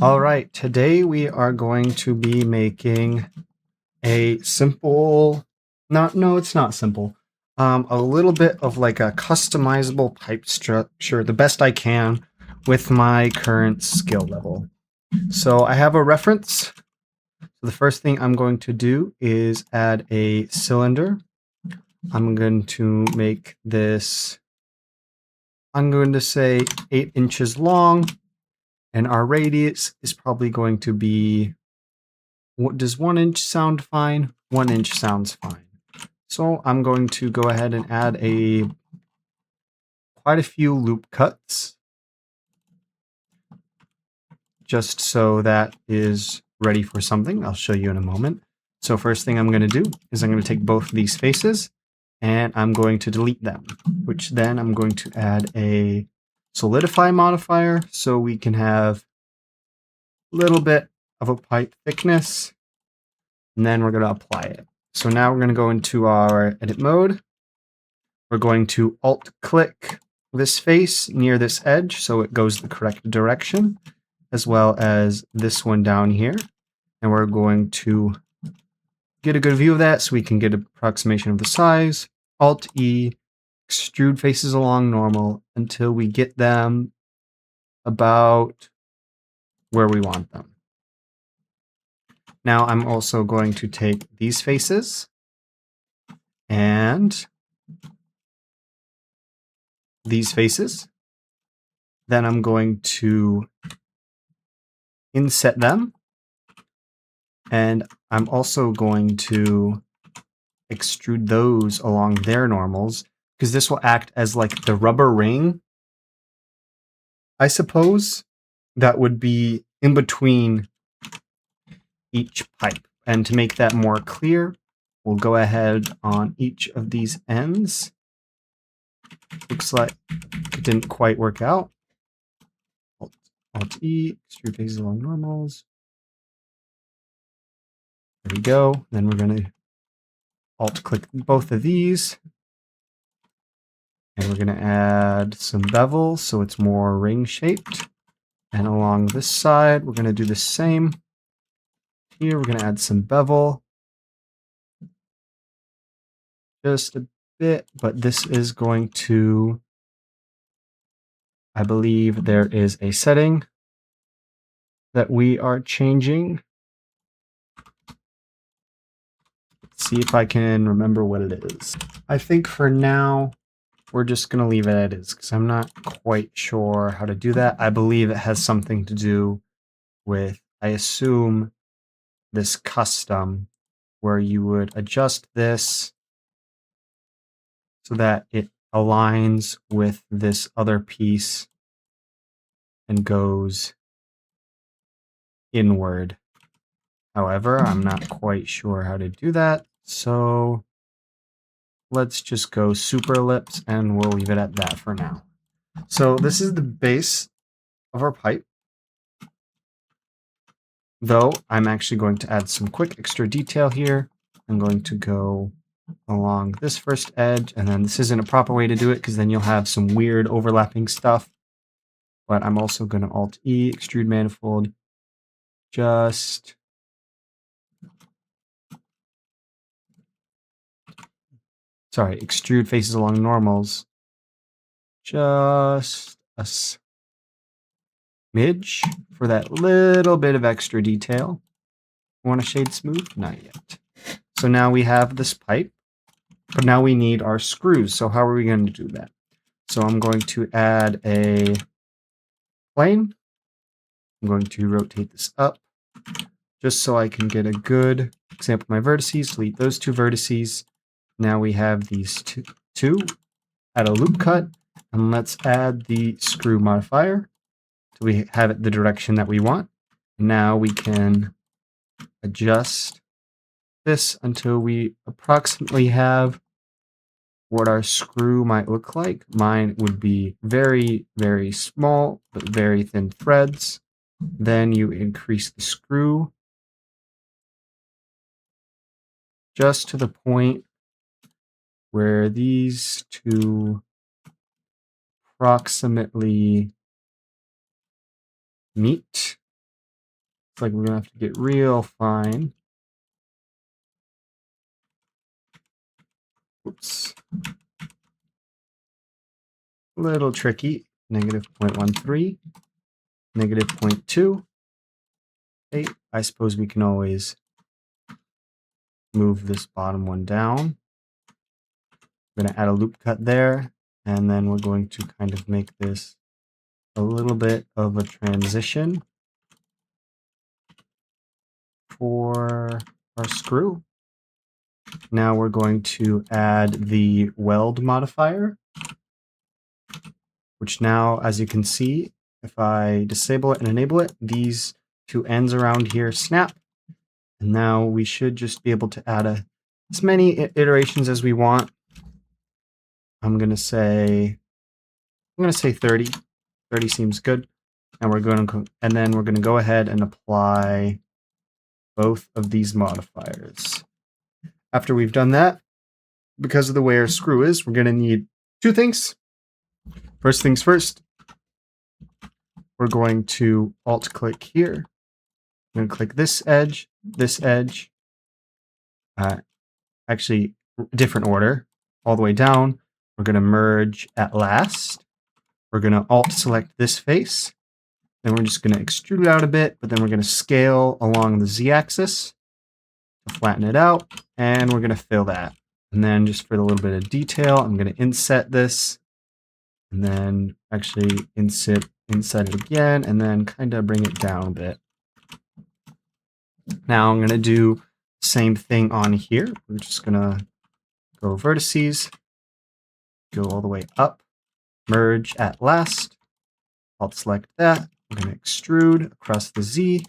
All right, today we are going to be making a simple, no, it's not simple. A little bit of like a customizable pipe structure, the best I can with my current skill level. So I have a reference. So the first thing I'm going to do is add a cylinder. I'm going to make this, I'm going to say 8 inches long, and our radius is probably going to be, does 1 inch sound fine? 1 inch sounds fine. So I'm going to go ahead and add quite a few loop cuts, just so that is ready for something. I'll show you in a moment. So first thing I'm going to do is I'm going to take both of these faces and I'm going to delete them, which then I'm going to add a solidify modifier so we can have a little bit of a pipe thickness, and then we're going to apply it. So now we're going to go into our edit mode. We're going to alt-click this face near this edge so it goes the correct direction, as well as this one down here. And we're going to get a good view of that so we can get an approximation of the size. Alt-E, extrude faces along normal until we get them about where we want them. Now I'm also going to take these faces and these faces. Then I'm going to inset them. And I'm also going to extrude those along their normals, because this will act as like the rubber ring, I suppose, that would be in between each pipe. And to make that more clear, we'll go ahead on each of these ends. Looks like it didn't quite work out. Alt-E, extrude faces along normals. There we go. Then we're going to alt-click both of these. And we're going to add some bevel so it's more ring-shaped. And along this side, we're going to do the same. Here, we're going to add some bevel. Just a bit, but this is going to, I believe there is a setting that we are changing. Let's see if I can remember what it is. I think for now, we're just going to leave it as it is, because I'm not quite sure how to do that. I believe it has something to do with, I assume, this custom, where you would adjust this so that it aligns with this other piece and goes inward. However, I'm not quite sure how to do that, so let's just go super ellipse and we'll leave it at that for now. So this is the base of our pipe, though I'm actually going to add some quick extra detail here. I'm going to go along this first edge, and then this isn't a proper way to do it because then you'll have some weird overlapping stuff. But I'm also going to Alt-E, extrude manifold, extrude faces along normals, just a smidge for that little bit of extra detail. Want to shade smooth? Not yet. So now we have this pipe, but now we need our screws. So how are we going to do that? So I'm going to add a plane. I'm going to rotate this up just so I can get a good example of my vertices. Delete those two vertices. Now we have these two. Add a loop cut, and let's add the screw modifier so we have it the direction that we want. Now we can adjust this until we approximately have what our screw might look like. Mine would be very, very small, but very thin threads. Then you increase the screw just to the point where these two approximately meet. It's like we're gonna have to get real fine. Oops. A little tricky. Negative 0.13, negative 0.28. I suppose we can always move this bottom one down. We're going to add a loop cut there, and then we're going to kind of make this a little bit of a transition for our screw. Now we're going to add the weld modifier, which now, as you can see, if I disable it and enable it, these two ends around here snap. And now we should just be able to add as many iterations as we want. I'm going to say 30. 30 seems good. And then we're going to go ahead and apply both of these modifiers. After we've done that, because of the way our screw is, we're going to need two things. First things first, we're going to alt-click here. I'm going to click this edge, actually different order, all the way down. We're going to merge at last. We're going to alt-select this face. Then we're just going to extrude it out a bit, but then we're going to scale along the z-axis to flatten it out, and we're going to fill that. And then just for a little bit of detail, I'm going to inset this, and then actually inset it again, and then kind of bring it down a bit. Now I'm going to do the same thing on here. We're just going to go vertices, go all the way up, merge at last, alt-select that. I'm going to extrude across the Z,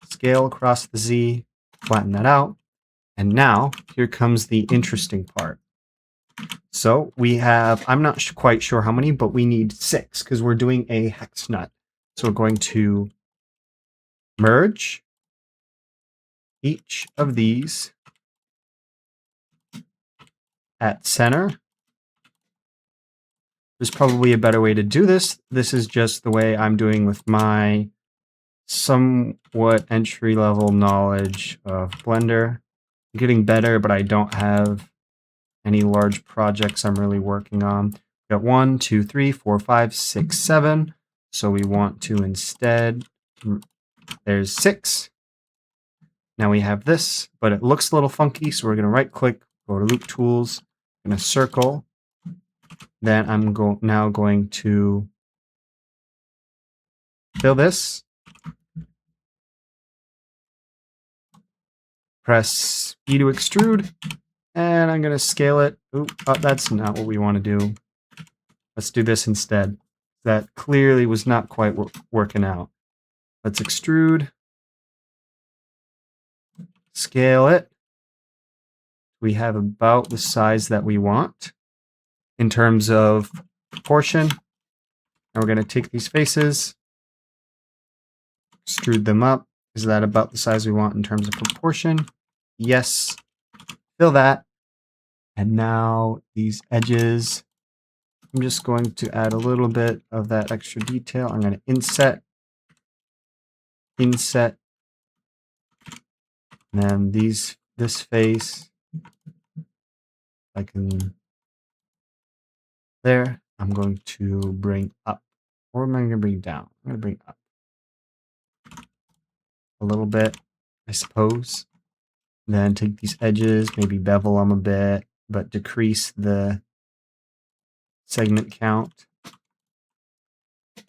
scale across the Z, flatten that out. And now, here comes the interesting part. So we have, I'm not quite sure how many, but we need 6 because we're doing a hex nut. So we're going to merge each of these at center. There's probably a better way to do this. This is just the way I'm doing with my somewhat entry-level knowledge of Blender. I'm getting better, but I don't have any large projects I'm really working on. We've got 1, 2, 3, 4, 5, 6, 7. So we want to instead, there's 6. Now we have this, but it looks a little funky, so we're going to right-click, go to Loop Tools, I'm going to circle. Then I'm now going to fill this. Press E to extrude, and I'm going to scale it. Oh, that's not what we want to do. Let's do this instead. That clearly was not quite working out. Let's extrude. Scale it. We have about the size that we want in terms of proportion. And we're going to take these faces, extrude them up. Is that about the size we want in terms of proportion? Yes. Fill that. And now these edges, I'm just going to add a little bit of that extra detail. I'm going to inset, and then this face, I can, there, I'm going to bring up, or am I going to bring down? I'm going to bring up a little bit, I suppose. Then take these edges, maybe bevel them a bit, but decrease the segment count.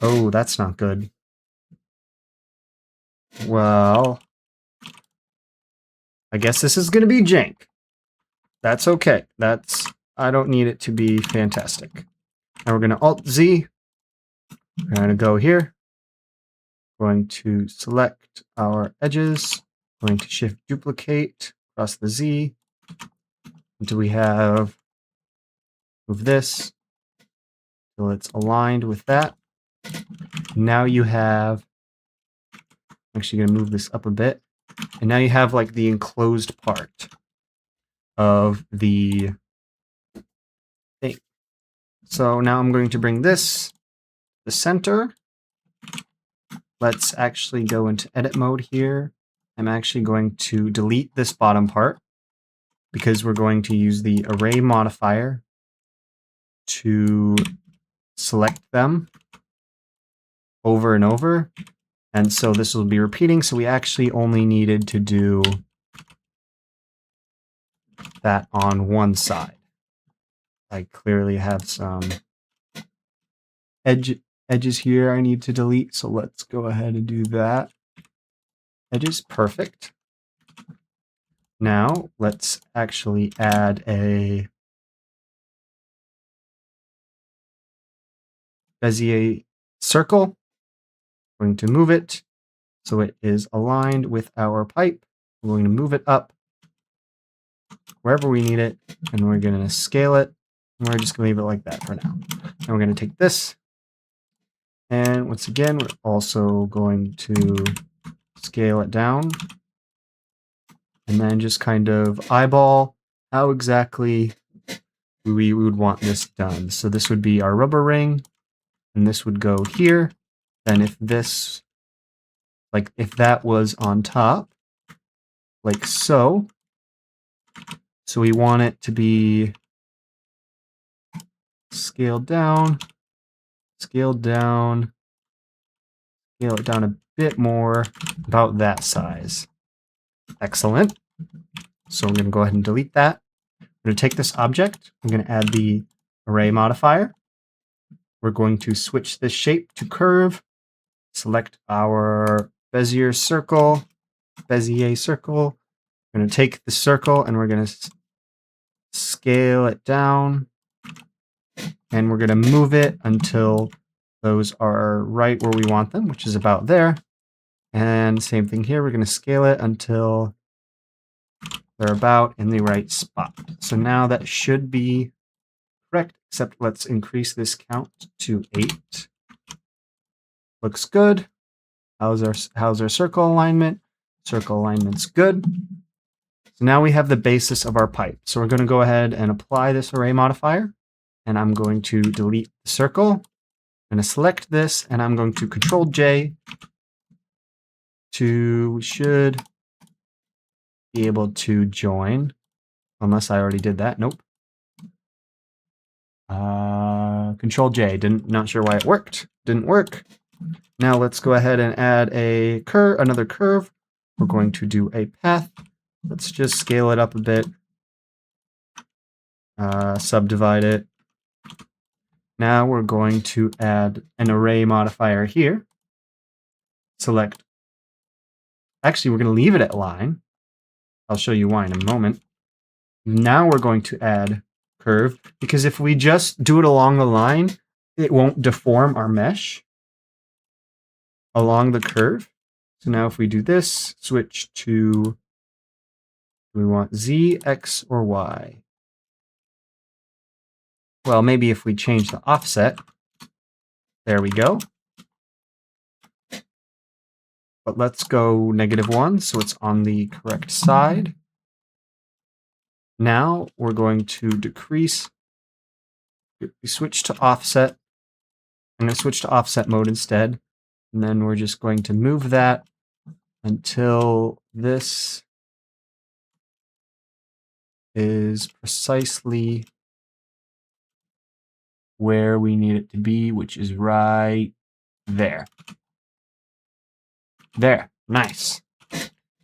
Oh, that's not good. Well, I guess this is going to be jank. That's okay. I don't need it to be fantastic. Now we're going to Alt-Z. We're going to go here. Going to select our edges. Going to Shift Duplicate across the Z. Until we have, move this till it's aligned with that. Now you have, I'm actually going to move this up a bit. And now you have like the enclosed part of the thing. So now I'm going to bring this to the center. let's actually go into edit mode here. I'm actually going to delete this bottom part because we're going to use the array modifier to select them over and over. And so this will be repeating. So we actually only needed to do that on one side. I clearly have some edges here I need to delete. So let's go ahead and do that. Edges, perfect. Now let's actually add a Bezier circle. We're going to move it so it is aligned with our pipe. We're going to move it up wherever we need it, and we're going to scale it. And we're just going to leave it like that for now. And we're going to take this, and once again, we're also going to scale it down, and then just kind of eyeball how exactly we would want this done. So this would be our rubber ring, and this would go here. Then if this, like if that was on top, like so, so we want it to be scaled down, scaled down, scale it down a bit more, about that size. Excellent. So we're going to go ahead and delete that. We're going to take this object, we're going to add the array modifier. We're going to switch this shape to curve, select our Bezier circle, We're going to take the circle and we're going to scale it down, and we're going to move it until those are right where we want them, which is about there. And same thing here, we're going to scale it until they're about in the right spot. So now that should be correct, except let's increase this count to 8. Looks good. How's our circle alignment? Circle alignment's good. So now we have the basis of our pipe. So we're going to go ahead and apply this array modifier, and I'm going to delete the circle. I'm going to select this, and I'm going to Control J we should be able to join, unless I already did that. Nope. Control J, not sure why it worked. Didn't work. Now let's go ahead and add another curve. We're going to do a path. Let's just scale it up a bit. Subdivide it. Now we're going to add an array modifier here. Select. Actually, we're going to leave it at line. I'll show you why in a moment. Now we're going to add curve, because if we just do it along the line, it won't deform our mesh along the curve. So now if we do this, switch to, do we want Z, X, or Y? Well, maybe if we change the offset, there we go. But let's go -1, so it's on the correct side. Now we're going to decrease, we switch to offset. I'm going to switch to offset mode instead. And then we're just going to move that until this is precisely where we need it to be, which is right there. There, nice.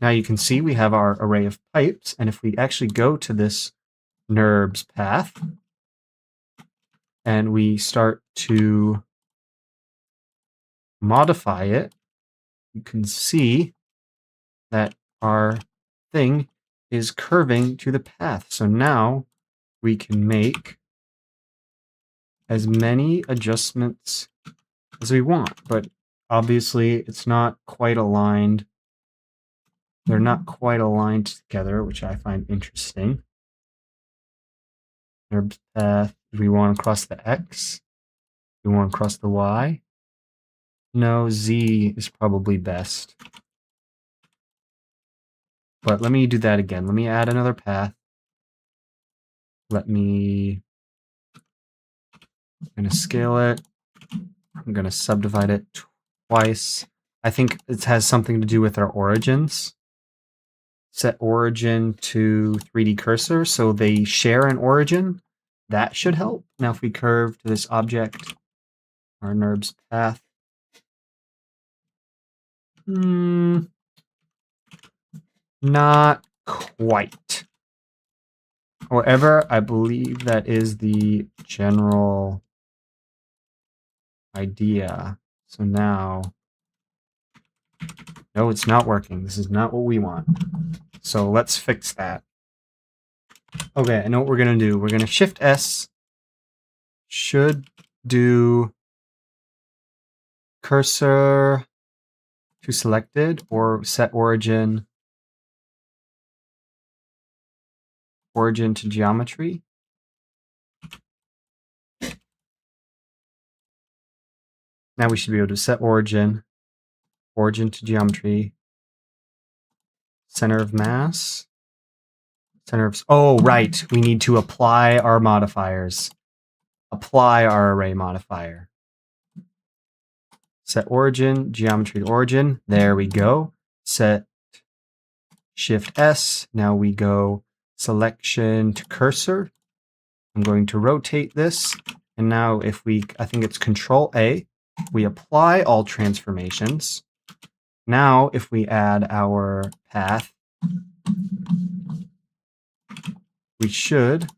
Now you can see we have our array of pipes, and if we actually go to this NURBS path and we start to modify it, you can see that our thing is curving to the path. So now we can make as many adjustments as we want, but obviously it's not quite aligned. They're not quite aligned together, which I find interesting. NURBS path, do we want to cross the X? Do we want to cross the Y? No, Z is probably best. But let me do that again. Let me add another path. I'm going to scale it. I'm going to subdivide it twice. I think it has something to do with our origins. Set origin to 3D cursor, so they share an origin. That should help. Now if we curve to this object, our NURBS path. Not quite. However, I believe that is the general idea. So now, no, it's not working. This is not what we want. So let's fix that. Okay, I know what we're going to do. We're going to Shift S. Should do cursor to selected or set origin to geometry. Now we should be able to set origin to geometry, center of mass, oh, right. We need to apply our modifiers. Apply our array modifier. Set origin, geometry origin. There we go. Set Shift S. Now we go selection to cursor. I'm going to rotate this. And now if I think it's Control A, we apply all transformations. Now if we add our path, we should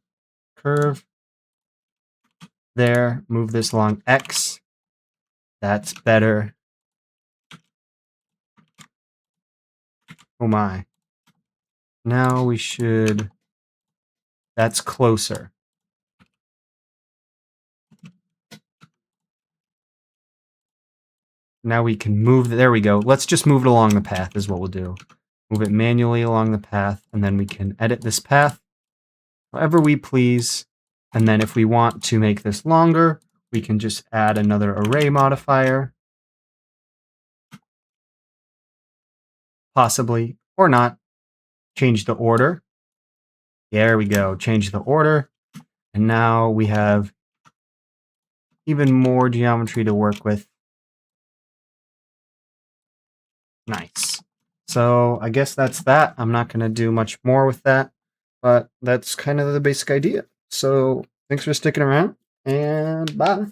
curve there, move this along X. That's better. Oh my. Now we should, that's closer. Now we can move, there we go. Let's just move it along the path is what we'll do. Move it manually along the path, and then we can edit this path however we please. And then if we want to make this longer, we can just add another array modifier. Possibly, or not. Change the order. There we go, change the order. And now we have even more geometry to work with. Nice. So I guess that's that. I'm not going to do much more with that, but that's kind of the basic idea. So thanks for sticking around, and bye.